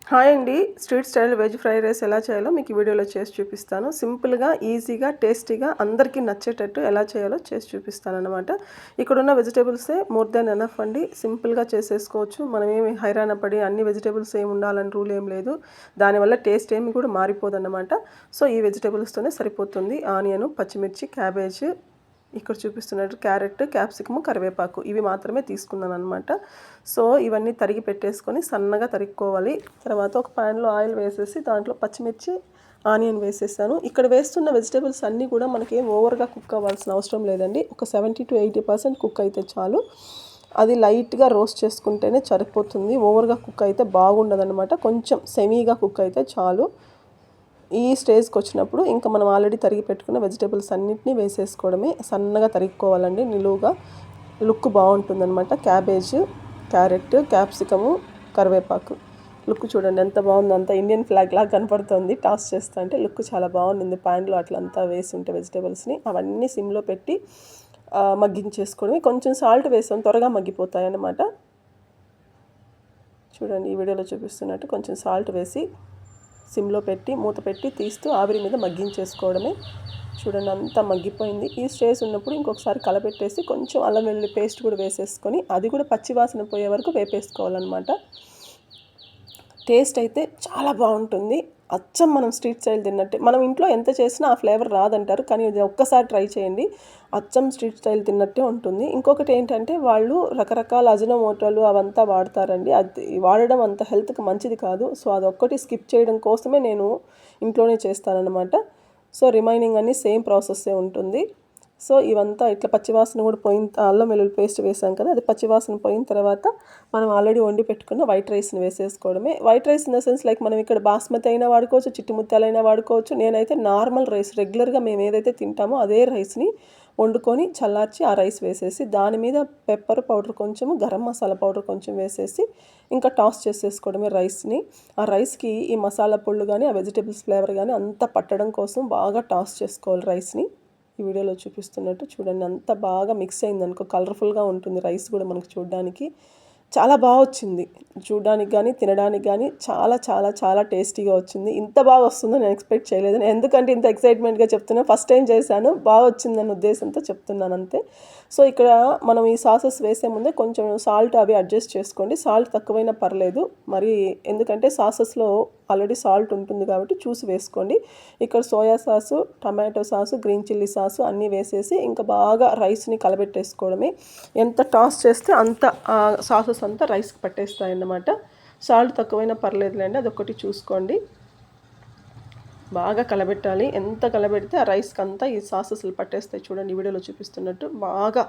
Hi అండి. Street style veg fried rice ఎలా చేయాలో మీకు ఈ వీడియోలో చేసి చూపిస్తాను. సింపుల్‌గా, ఈజీగా, టేస్టీగా అందరికీ నచ్చేటట్టు ఎలా చేయాలో చేసి చూపిస్తాననమాట. ఇక్కడున్న వెజిటబుల్సే మోర్ దాన్ ఎనఫ్ అండి. సింపుల్‌గా చేసేసుకోవచ్చు. మనమేమి హైరాణ పడి అన్ని వెజిటబుల్స్ ఏమి ఉండాలని రూల్ ఏం లేదు. దానివల్ల టేస్ట్ ఏమి కూడా మారిపోదన్నమాట. సో, ఈ వెజిటబుల్స్తోనే సరిపోతుంది. ఆనియను, పచ్చిమిర్చి, క్యాబేజ్, ఇక్కడ చూపిస్తున్నట్టు క్యారెట్, క్యాప్సికము, కరివేపాకు ఇవి మాత్రమే తీసుకున్నాననమాట. సో ఇవన్నీ తరిగి పెట్టేసుకొని సన్నగా తరుక్కోవాలి. తర్వాత ఒక ప్యాన్లో ఆయిల్ వేసేసి దాంట్లో పచ్చిమిర్చి, ఆనియన్ వేసేసాను. ఇక్కడ వేస్తున్న వెజిటబుల్స్ అన్నీ కూడా మనకేం ఓవర్గా కుక్ అవ్వాల్సిన అవసరం లేదండి. ఒక 70 to 80% కుక్ అయితే చాలు. అది లైట్గా రోస్ట్ చేసుకుంటేనే సరిపోతుంది. ఓవర్గా కుక్ అయితే బాగుండదనమాట. కొంచెం సెమీగా కుక్ అయితే చాలు. ఈ స్టేజ్కి వచ్చినప్పుడు ఇంకా మనం ఆల్రెడీ తరిగి పెట్టుకున్న వెజిటబుల్స్ అన్నిటినీ వేసేసుకోవడమే. సన్నగా తరిగిపోవాలండి, నిలువుగా. లుక్ బాగుంటుందన్నమాట. క్యాబేజ్, క్యారెట్, క్యాప్సికము, కరివేపాకు లుక్ చూడండి ఎంత బాగుందో. అంత ఇండియన్ ఫ్లాగ్ లాగా కనపడుతుంది టాస్ చేస్తా అంటే. లుక్ చాలా బాగుంది. ప్యాన్లో అట్లంతా వేసి ఉంటే వెజిటబుల్స్ని అవన్నీ సిమ్లో పెట్టి మగ్గించేసుకోవడమే. కొంచెం సాల్ట్ వేసాం, త్వరగా మగ్గిపోతాయి అన్నమాట. చూడండి ఈ వీడియోలో చూపిస్తున్నట్టు కొంచెం సాల్ట్ వేసి సిమ్లో పెట్టి మూత పెట్టి తీస్తూ ఆవిరి మీద మగ్గించేసుకోవడమే. చూడండి అంతా మగ్గిపోయింది. ఈ స్టేజ్ ఉన్నప్పుడు ఇంకొకసారి కలపెట్టేసి కొంచెం అల్లం వెల్లుల్లి పేస్ట్ కూడా వేసేసుకొని అది కూడా పచ్చివాసన పోయే వరకు వేపేసుకోవాలన్నమాట. టేస్ట్ అయితే చాలా బాగుంటుంది. అచ్చం మనం స్ట్రీట్ స్టైల్ తిన్నట్టే. మనం ఇంట్లో ఎంత చేసినా ఆ ఫ్లేవర్ రాదంటారు, కానీ ఇది ఒక్కసారి ట్రై చేయండి. అచ్చం స్ట్రీట్ స్టైల్ తిన్నట్టే ఉంటుంది. ఇంకొకటి ఏంటంటే వాళ్ళు రకరకాల అజినోమోటోలు అవంతా వాడతారండి. అది వాడడం అంత హెల్త్కి మంచిది కాదు. సో అదొక్కటి స్కిప్ చేయడం కోసమే నేను ఇంట్లోనే చేస్తానన్నమాట. సో రిమైనింగ్ అన్నీ సేమ్ ప్రాసెస్సే ఉంటుంది. సో ఇవంతా ఇట్లా పచ్చివాసన కూడా పోయిన అల్లం వెల్లుల్లి పేస్ట్ వేసాం కదా, అది పచ్చివాసన పోయిన తర్వాత మనం ఆల్రెడీ వండి పెట్టుకున్న వైట్ రైస్ని వేసేసుకోవడమే. White rice in the sense like మనం ఇక్కడ బాస్మతి అయినా వాడుకోవచ్చు, చిట్టుముత్యాలైనా వాడుకోవచ్చు. నేనైతే నార్మల్ రైస్ రెగ్యులర్గా మేము ఏదైతే తింటామో అదే రైస్ని వండుకొని చల్లార్చి ఆ రైస్ వేసేసి దాని మీద పెప్పర్ పౌడర్ కొంచెము, గరం మసాలా పౌడర్ కొంచెం వేసేసి ఇంకా టాస్ చేసేసుకోవడమే రైస్ని. ఆ రైస్కి ఈ మసాలా పొళ్ళు కానీ ఆ వెజిటేబుల్స్ ఫ్లేవర్ కానీ అంతా పట్టడం కోసం బాగా టాస్ చేసుకోవాలి రైస్ని. ఈ వీడియోలో చూపిస్తున్నట్టు చూడండి అంత బాగా మిక్స్ అయిందనుకో కలర్ఫుల్గా ఉంటుంది రైస్ కూడా మనకు చూడడానికి. చాలా బాగా వచ్చింది చూడడానికి కానీ తినడానికి కానీ. చాలా చాలా చాలా టేస్టీగా వచ్చింది. ఇంత బాగా వస్తుందో నేను ఎక్స్పెక్ట్ చేయలేదు. ఎందుకంటే ఇంత ఎక్సైట్మెంట్గా చెప్తున్నాను, ఫస్ట్ టైం చేశాను, బాగా వచ్చిందన్న ఉద్దేశంతో చెప్తున్నాను అంతే. సో ఇక్కడ మనం ఈ సాసెస్ వేసే ముందే కొంచెం సాల్ట్ అవి అడ్జస్ట్ చేసుకోండి. సాల్ట్ తక్కువైనా పర్లేదు మరి, ఎందుకంటే సాసెస్లో ఆల్రెడీ సాల్ట్ ఉంటుంది కాబట్టి చూసి వేసుకోండి. ఇక్కడ soya sauce, tomato sauce, green chilli sauce అన్నీ వేసేసి ఇంకా బాగా రైస్ని కలబెట్టేసుకోవడమే. ఎంత టాస్ చేస్తే అంత సాసెస్ అంతా రైస్కి పట్టేస్తాయి అన్నమాట. సాల్ట్ తక్కువైనా పర్లేదులేండి, అదొకటి చూసుకోండి. బాగా కలబెట్టాలి. ఎంత కలబెడితే ఆ రైస్కి అంతా ఈ సాసెస్లు పట్టేస్తాయి. చూడండి ఈ వీడియోలో చూపిస్తున్నట్టు బాగా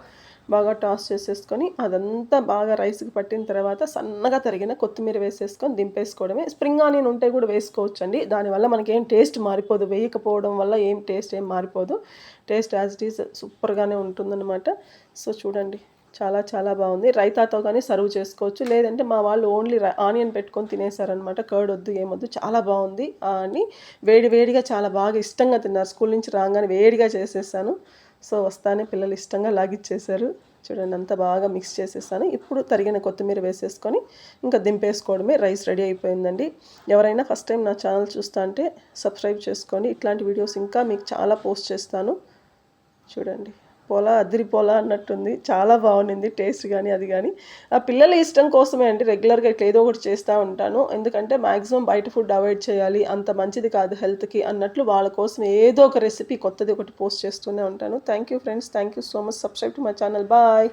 బాగా టాస్ చేసేసుకొని అదంతా బాగా రైస్కి పట్టిన తర్వాత సన్నగా తరిగిన కొత్తిమీర వేసేసుకొని దింపేసుకోవడమే. స్ప్రింగ్ ఆనియన్ ఉంటే కూడా వేసుకోవచ్చండి. దానివల్ల మనకేం టేస్ట్ మారిపోదు. వేయకపోవడం వల్ల టేస్ట్ ఏం మారిపోదు. టేస్ట్ యాజ్ ఇట్ ఈజ్ సూపర్గానే ఉంటుందన్నమాట. సో చూడండి చాలా చాలా బాగుంది. రైతాతో కానీ సర్వ్ చేసుకోవచ్చు, లేదంటే మా వాళ్ళు ఓన్లీ ఆనియన్ పెట్టుకొని తినేసారనమాట. కర్డ్ వద్దు ఏమొద్దు, చాలా బాగుంది అని వేడి వేడిగా చాలా బాగా ఇష్టంగా తిన్నారు. స్కూల్ నుంచి రాగానే వేడిగా చేసేసాను. సో వస్తానే పిల్లలు ఇష్టంగా లాగిచ్చేసారు. చూడండి అంత బాగా మిక్స్ చేసేసాను. ఇప్పుడు తరిగిన కొత్తిమీర వేసేసుకొని ఇంకా దింపేసుకోవడమే. రైస్ రెడీ అయిపోయిందండి. ఎవరైనా ఫస్ట్ టైం నా ఛానల్ చూస్తా అంటే సబ్స్క్రైబ్ చేసుకోండి. ఇట్లాంటి వీడియోస్ ఇంకా మీకు చాలా పోస్ట్ చేస్తాను. చూడండి అదిరిపోలా అన్నట్టుంది. చాలా బాగుంది టేస్ట్ కానీ అది కానీ. ఆ పిల్లల ఇష్టం కోసమే అండి రెగ్యులర్గా ఇట్లా ఏదో ఒకటి చేస్తూ ఉంటాను. ఎందుకంటే మ్యాక్సిమం బయట ఫుడ్ అవాయిడ్ చేయాలి, అంత మంచిది కాదు హెల్త్కి అన్నట్లు వాళ్ళ కోసం ఏదో ఒక రెసిపీ కొత్తది ఒకటి పోస్ట్ చేస్తూనే ఉంటాను. Thank you friends, thank you so much. Subscribe to my channel. Bye.